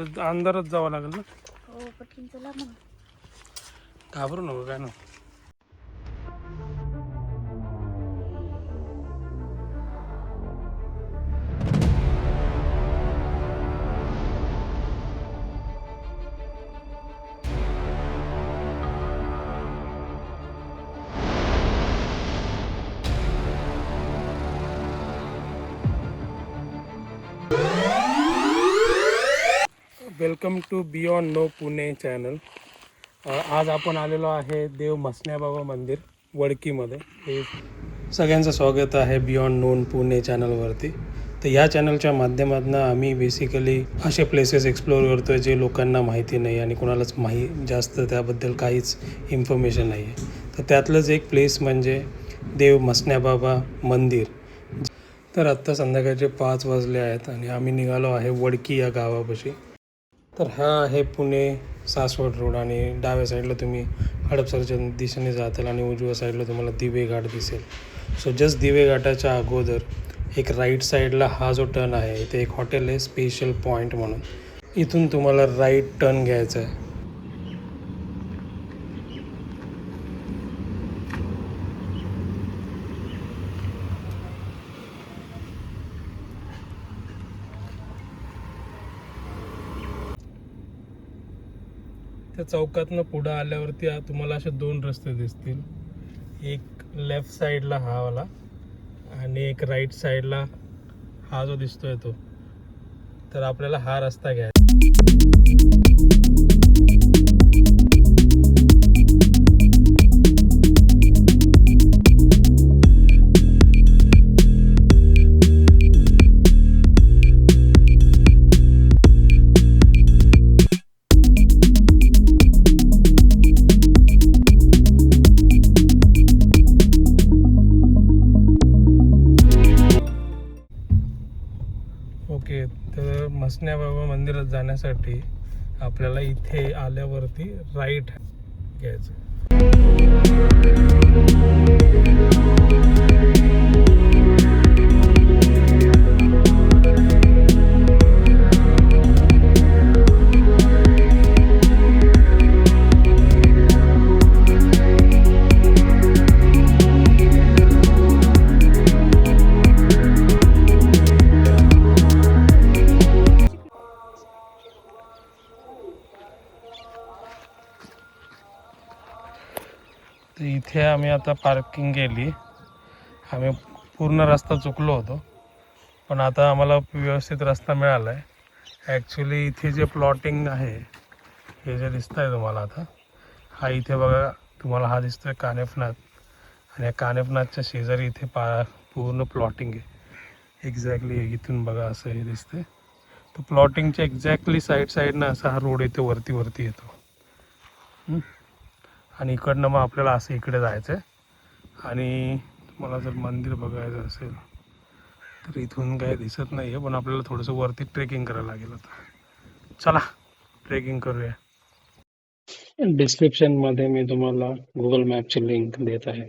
अंधारात जावं लागेल ना. हो पटकन चला मग. घाबरू नको काय ना. Welcome to beyond know Pune channel. आज आपण आलेलो आहे देव मसण्याबाबा मंदिर वडकीमध्ये. हे सगळ्यांचं स्वागत आहे बियॉन्ड नोन पुणे चॅनलवरती. तर या चॅनलच्या माध्यमातून आम्ही बेसिकली असे प्लेसेस एक्सप्लोअर करतो आहे जे लोकांना माहिती नाही आणि कोणालाच जास्त त्याबद्दल काहीच इन्फॉर्मेशन नाही आहे. तर त्यातलंच एक प्लेस म्हणजे देव मसण्याबाबा मंदिर. तर आत्ता संध्याकाळचे 5 वाजले आहेत आणि आम्ही निघालो आहे वडकी या गावापाशी. तर हा आहे पुणे सासवड रोड आणि डाव्या साईडला तुम्ही हडपसरच्या दिशेने जाताल आणि उजव्या साईडला तुम्हाला दिवे घाट दिसेल. सो जस्ट दिवे घाटाच्या अगोदर एक राईट साईडला हा जो टर्न आहे इथे एक हॉटेल आहे स्पेशल पॉईंट म्हणून. इथून तुम्हाला राईट टर्न घ्यायचा आहे. त्या चौकातनं पुढं आल्यावरती तुम्हाला असे 2 रस्ते दिसतील. एक लेफ्ट साईडला हा वाला आणि एक राईट साईडला हा जो दिसतोय तो. तर आपल्याला हा रस्ता घ्यायचा. ओके, तर मसण्याबाबा मंदिरात जाण्यासाठी आपल्याला इथे आल्यावरती राईट घ्यायचं. तर इथे आम्ही आता पार्किंग केली. आम्ही पूर्ण रस्ता चुकलो होतो पण आता आम्हाला व्यवस्थित रस्ता मिळाला आहे. ॲक्च्युली इथे जे प्लॉटिंग आहे हे जे दिसत आहे तुम्हाला आता, हा इथे बघा तुम्हाला हा दिसतो आहे कानेफनाथ आणि या कानेफनाथच्या शेजारी इथे पूर्ण प्लॉटिंग आहे. एक्झॅक्टली इथून बघा असं हे दिसतंय. तर प्लॉटिंगच्या एक्झॅक्टली साईडनं असा हा रोड इथे वरती येतो आणि इकडनं मग आपल्याला असं इकडे जायचं आहे. आणि तुम्हाला जर मंदिर बघायचं असेल तर इथून काही दिसत नाही आहे पण आपल्याला थोडंसं वरती ट्रेकिंग करायला लागेल. आता चला ट्रेकिंग करूया. डिस्क्रिप्शनमध्ये मी तुम्हाला गुगल मॅपची लिंक देत आहे.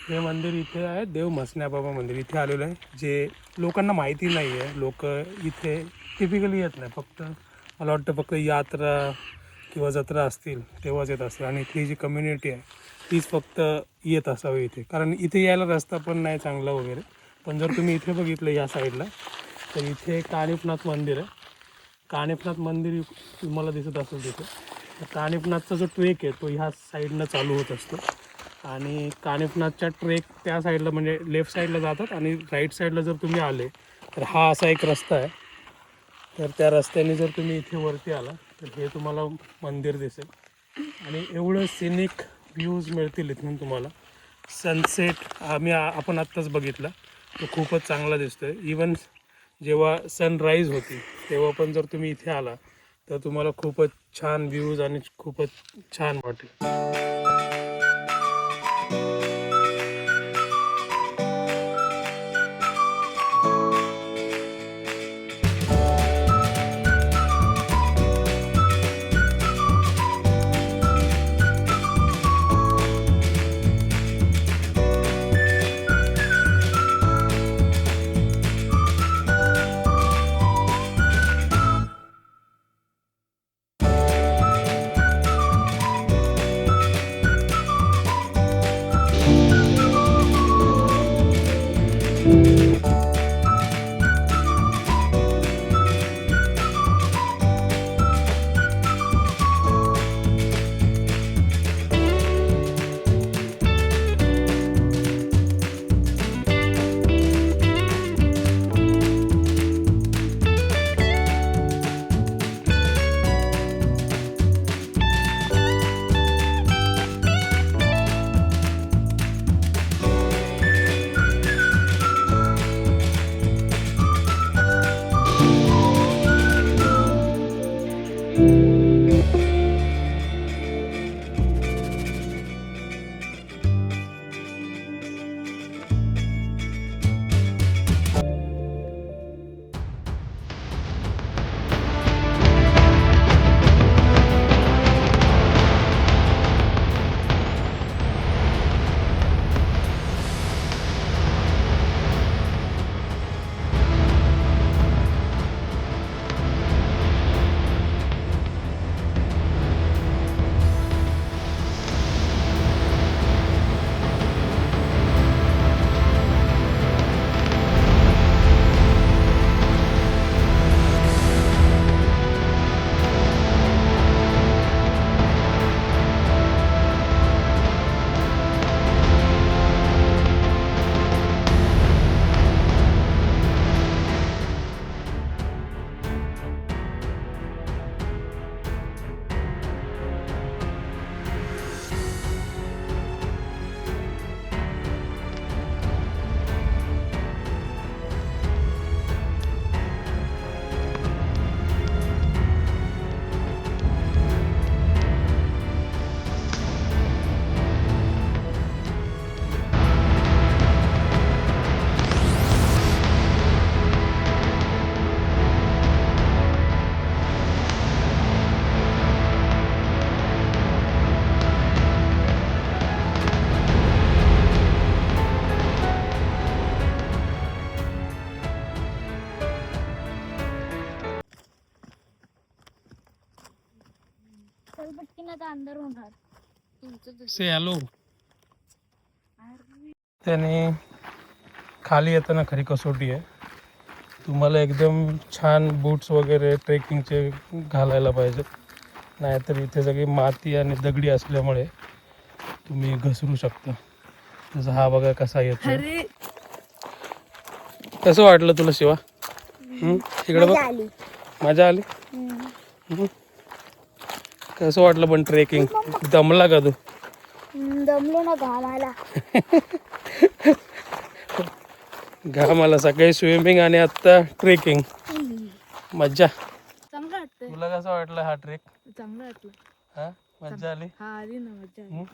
हे मंदिर इथे आहे, देव म्हसण्याबाबा मंदिर इथे आलेलं आहे, जे लोकांना माहिती नाही आहे. लोक इथे टिपिकली येत नाही, फक्त मला वाटतं फक्त यात्रा किंवा जत्रा असतील तेव्हाच येत असतील. आणि इथली जी कम्युनिटी आहे तीच फक्त येत असावी इथे, कारण इथे यायला रस्ता पण नाही चांगला वगैरे. पण जर तुम्ही इथे बघितलं या साईडला, तर इथे कानिफनाथ मंदिर आहे. कानिफनाथ मंदिर तुम्हाला दिसत असेल तिथे. तर कानिफनाथचा जो ट्रेक आहे तो ह्या साईडनं चालू होत असतो. आणि कानिफनाथच्या ट्रेक त्या साईडला म्हणजे लेफ्ट साईडला जातात, आणि राईट साईडला जर तुम्ही आले तर हा असा एक रस्ता आहे. तर त्या रस्त्याने जर तुम्ही इथे वरती आला तर हे तुम्हाला मंदिर दिसेल. आणि एवढं सिनिक व्ह्यूज मिळतील इथून तुम्हाला. सनसेट आपण आत्ताच बघितला, तो खूपच चांगला दिसतो आहे. इवन जेव्हा सनराईज होती तेव्हा पण जर तुम्ही इथे आला तर तुम्हाला खूपच छान व्ह्यूज आणि खूपच छान वाटेल. से हॅलो. त्याने खाली येताना खरी कसोटी आहे. तुम्हाला एकदम छान बूट्स वगैरे ट्रेकिंगचे घालायला पाहिजेत, नाहीतर इथे सगळी माती आणि दगडी असल्यामुळे तुम्ही घसरू शकता. जसं हा बघा कसा येतो. कसं वाटलं तुला शिवा? इकडे बघ. मजा आली. कसं वाटलं पण ट्रेकिंग? दमला का तू? दमलो ना, घामाला. घामाला. सकाळी स्विमिंग आणि आता ट्रेकिंग. मज्जा. चांगलं वाटतंय. तुला कसं वाटलं हा ट्रेक? चांगलं वाटलं. हा, मज्जा आली. हा, आली ना मज्जा आली.